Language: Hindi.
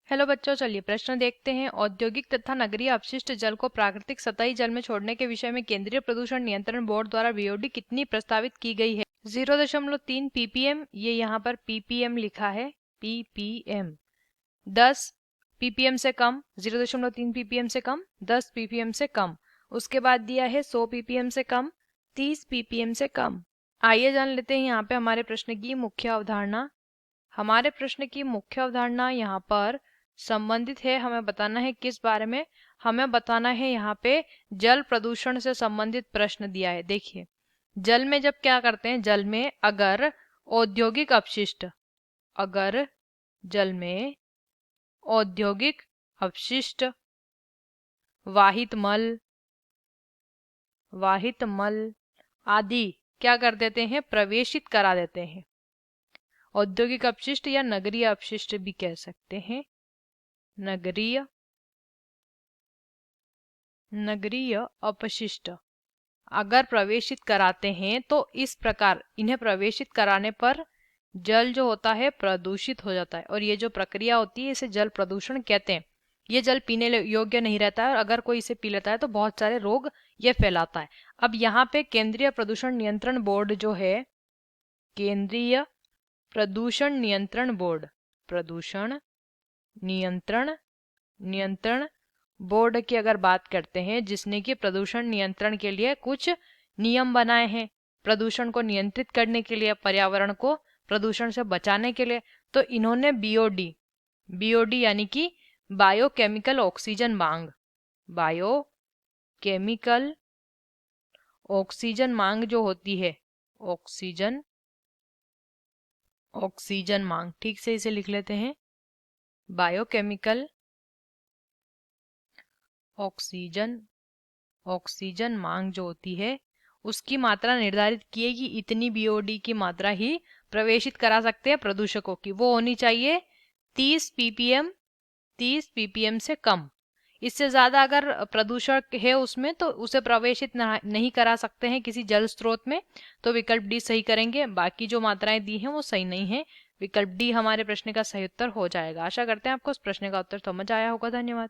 हेलो बच्चों, चलिए प्रश्न देखते हैं। औद्योगिक तथा नगरीय अपशिष्ट जल को प्राकृतिक सतही जल में छोड़ने के विषय में केंद्रीय प्रदूषण नियंत्रण बोर्ड द्वारा बीओडी कितनी प्रस्तावित की गई है? 0.3 ppm, ये यहाँ पर ppm लिखा है, ppm। 10 ppm से कम, 0.3 ppm से कम, 10 ppm से कम। उसके बाद दिया है 100 ppm से कम, 30 ppm से कम। आइए जान लेते हैं यहाँ पे हमारे प्रश्न की मुख्य अवधारणा। हमारे प्रश्न की मुख्य अवधारणा यहाँ पर संबंधित है। हमें बताना है किस बारे में? हमें बताना है यहाँ पे जल प्रदूषण से संबंधित प्रश्न दिया है। देखिए, जल में जब क्या करते हैं, जल में अगर औद्योगिक अपशिष्ट, अगर जल में औद्योगिक अपशिष्ट, वाहित मल आदि क्या कर देते हैं, प्रवेशित करा देते हैं। औद्योगिक अपशिष्ट या नगरीय अपशिष्ट भी कह सकते हैं, नगरीय अपशिष्ट अगर प्रवेशित कराते हैं तो इस प्रकार इन्हें प्रवेशित कराने पर जल जो होता है प्रदूषित हो जाता है, और ये जो प्रक्रिया होती है इसे जल प्रदूषण कहते हैं। ये जल पीने योग्य नहीं रहता है, और अगर कोई इसे पी लेता है तो बहुत सारे रोग ये फैलाता है। अब यहाँ पे केंद्रीय प्रदूषण नियंत्रण बोर्ड जो है, केंद्रीय प्रदूषण नियंत्रण बोर्ड, प्रदूषण नियंत्रण बोर्ड की अगर बात करते हैं, जिसने कि प्रदूषण नियंत्रण के लिए कुछ नियम बनाए हैं, प्रदूषण को नियंत्रित करने के लिए, पर्यावरण को प्रदूषण से बचाने के लिए, तो इन्होंने बीओडी यानी कि बायोकेमिकल ऑक्सीजन मांग, बायोकेमिकल ऑक्सीजन मांग जो होती है, ऑक्सीजन मांग, ठीक से इसे लिख लेते हैं, बायोकेमिकल ऑक्सीजन मांग जो होती है उसकी मात्रा निर्धारित की है कि इतनी बीओडी की मात्रा ही प्रवेशित करा सकते हैं प्रदूषकों की। वो होनी चाहिए 30 ppm से कम। इससे ज्यादा अगर प्रदूषक है उसमें तो उसे प्रवेशित नहीं करा सकते हैं किसी जल स्रोत में। तो विकल्प डी सही करेंगे, बाकी जो मात्राएं दी हैं वो सही नहीं है। विकल्प डी हमारे प्रश्न का सही उत्तर हो जाएगा। आशा करते हैं आपको इस प्रश्न का उत्तर समझ आया होगा। धन्यवाद।